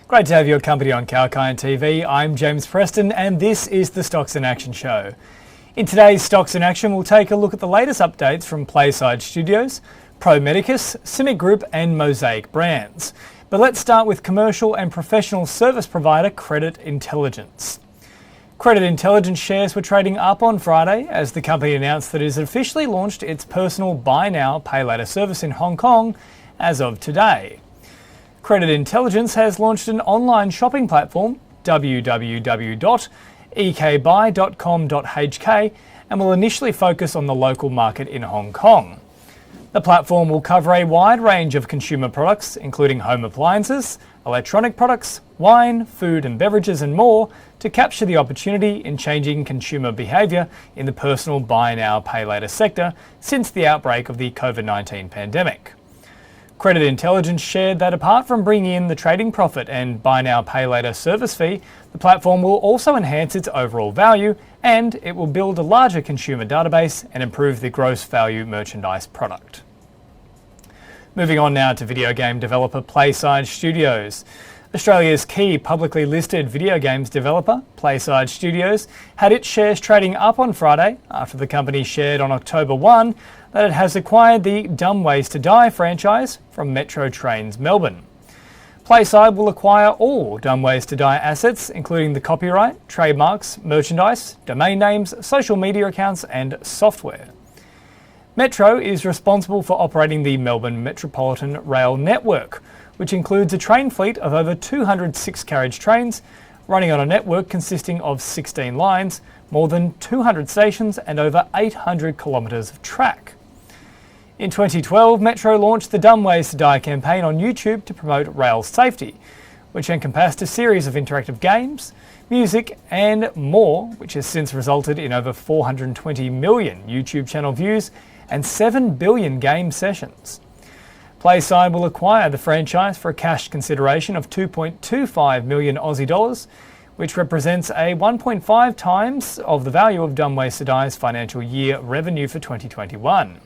Great to have your company on Kalkine TV. I'm James Preston and this is the Stocks in Action show. In today's Stocks in Action, we'll take a look at the latest updates from PlaySide Studios, Pro Medicus, CIMIC Group and Mosaic brands. But let's start with commercial and professional service provider Credit Intelligence. Credit Intelligence shares were trading up on Friday as the company announced that it has officially launched its personal buy now, pay later service in Hong Kong as of today. Credit Intelligence has launched an online shopping platform, www.ezibuy.com.hk, and will initially focus on the local market in Hong Kong. The platform will cover a wide range of consumer products, including home appliances, electronic products, wine, food and beverages and more, to capture the opportunity in changing consumer behaviour in the personal buy now, pay later sector since the outbreak of the COVID-19 pandemic. Credit Intelligence shared that apart from bringing in the trading profit and buy now, pay later service fee, the platform will also enhance its overall value and it will build a larger consumer database and improve the gross value merchandise product. Moving on now to video game developer PlaySide Studios. Australia's key publicly listed video games developer, PlaySide Studios, had its shares trading up on Friday after the company shared on October 1 that it has acquired the Dumb Ways to Die franchise from Metro Trains Melbourne. PlaySide will acquire all Dumb Ways to Die assets, including the copyright, trademarks, merchandise, domain names, social media accounts and software. Metro is responsible for operating the Melbourne Metropolitan Rail Network, which includes a train fleet of over 200 six-carriage trains running on a network consisting of 16 lines, more than 200 stations and over 800 kilometres of track. In 2012, Metro launched the Dumb Ways to Die campaign on YouTube to promote rail safety, which encompassed a series of interactive games, music and more, which has since resulted in over 420 million YouTube channel views and 7 billion game sessions. PlaySide will acquire the franchise for a cash consideration of 2.25 million Aussie dollars, which represents a 1.5 times of the value of Dumb Ways to Die's financial year revenue for 2021.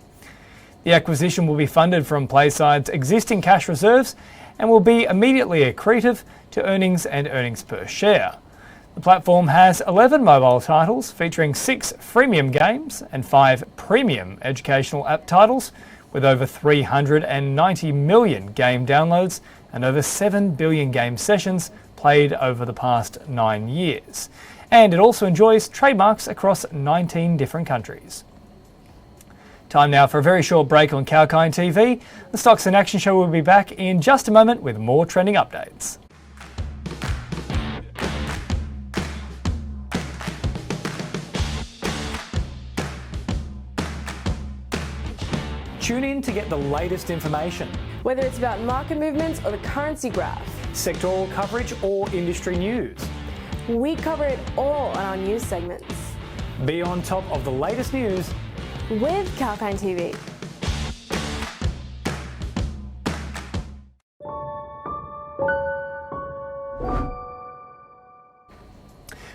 The acquisition will be funded from PlaySide's existing cash reserves and will be immediately accretive to earnings and earnings per share. The platform has 11 mobile titles featuring 6 freemium games and 5 premium educational app titles, with over 390 million game downloads and over 7 billion game sessions played over the past 9 years. And it also enjoys trademarks across 19 different countries. Time now for a very short break on Kalkine TV. The Stocks in Action show will be back in just a moment with more trending updates. Tune in to get the latest information. Whether it's about market movements or the currency graph, sectoral coverage or industry news. we cover it all on our news segments. Be on top of the latest news With Kalkine TV.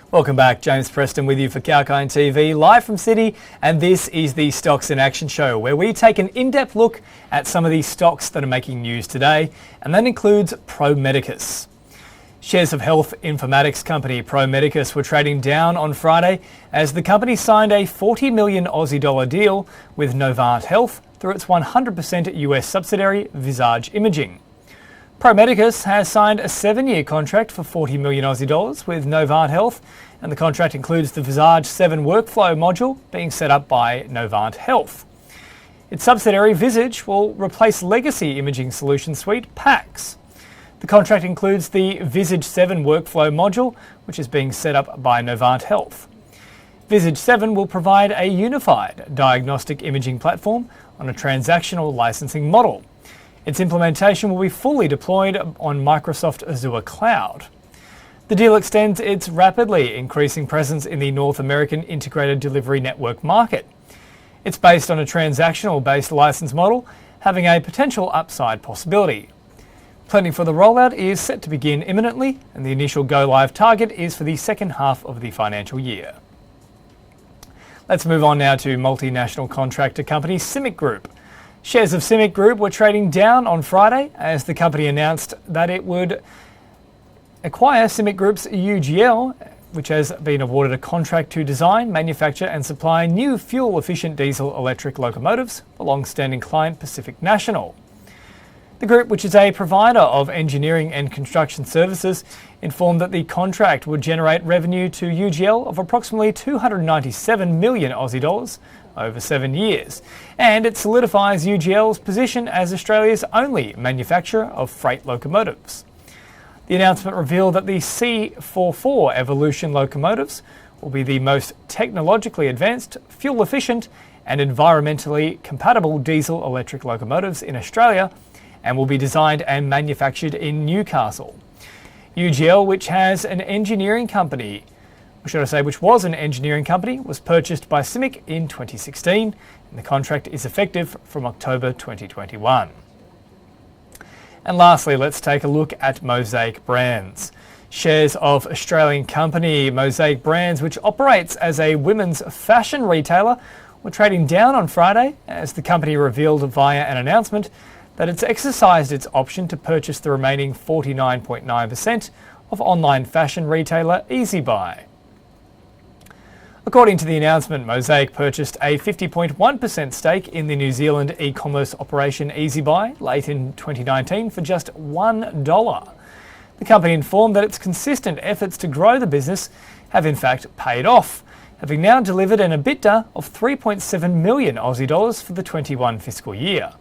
Welcome back, James Preston with you for Kalkine TV, live from Sydney, and this is the Stocks in Action show, where we take an in-depth look at some of these stocks that are making news today, and that includes Pro Medicus. Shares of health informatics company Pro Medicus were trading down on Friday as the company signed a 40 million Aussie dollar deal with Novant Health through its 100% US subsidiary Visage Imaging. Pro Medicus has signed a 7-year contract for 40 million Aussie dollars with Novant Health, and the contract includes the Visage 7 workflow module being set up by Novant Health. Its subsidiary Visage will replace legacy imaging solution suite PACS. The contract includes the Visage 7 workflow module, which is being set up by Novant Health. Visage 7 will provide a unified diagnostic imaging platform on a transactional licensing model. Its implementation will be fully deployed on Microsoft Azure Cloud. The deal extends its rapidly increasing presence in the North American integrated delivery network market. It's based on a transactional-based license model, having a potential upside possibility. Planning for the rollout is set to begin imminently, and the initial go-live target is for the second half of the financial year. Let's move on now to multinational contractor company CIMIC Group. Shares of CIMIC Group were trading down on Friday as the company announced that it would acquire CIMIC Group's UGL, which has been awarded a contract to design, manufacture and supply new fuel-efficient diesel-electric locomotives for long-standing client Pacific National. The group, which is a provider of engineering and construction services, informed that the contract would generate revenue to UGL of approximately 297 million Aussie dollars over 7 years, and it solidifies UGL's position as Australia's only manufacturer of freight locomotives. The announcement revealed that the C44 Evolution locomotives will be the most technologically advanced, fuel-efficient and environmentally compatible diesel-electric locomotives in Australia, and will be designed and manufactured in Newcastle. UGL, which was an engineering company, was purchased by CIMIC in 2016, and the contract is effective from October 2021. And lastly, let's take a look at Mosaic Brands. Shares of Australian company Mosaic Brands, which operates as a women's fashion retailer, were trading down on Friday as the company revealed via an announcement that it's exercised its option to purchase the remaining 49.9% of online fashion retailer ezibuy. According to the announcement, Mosaic purchased a 50.1% stake in the New Zealand e-commerce operation ezibuy late in 2019 for just $1. The company informed that its consistent efforts to grow the business have in fact paid off, having now delivered an EBITDA of 3.7 million Aussie dollars for the 21 fiscal year.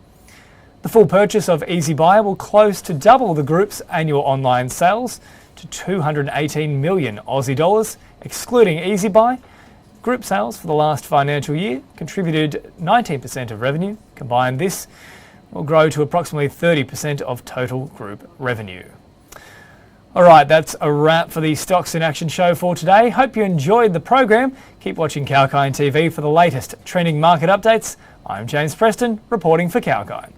The full purchase of ezibuy will close to double the group's annual online sales to 218 million Aussie dollars, excluding ezibuy. Group sales for the last financial year contributed 19% of revenue. Combined, this will grow to approximately 30% of total group revenue. All right, that's a wrap for the Stocks in Action show for today. Hope you enjoyed the program. Keep watching Kalkine TV for the latest trending market updates. I'm James Preston, reporting for Kalkine.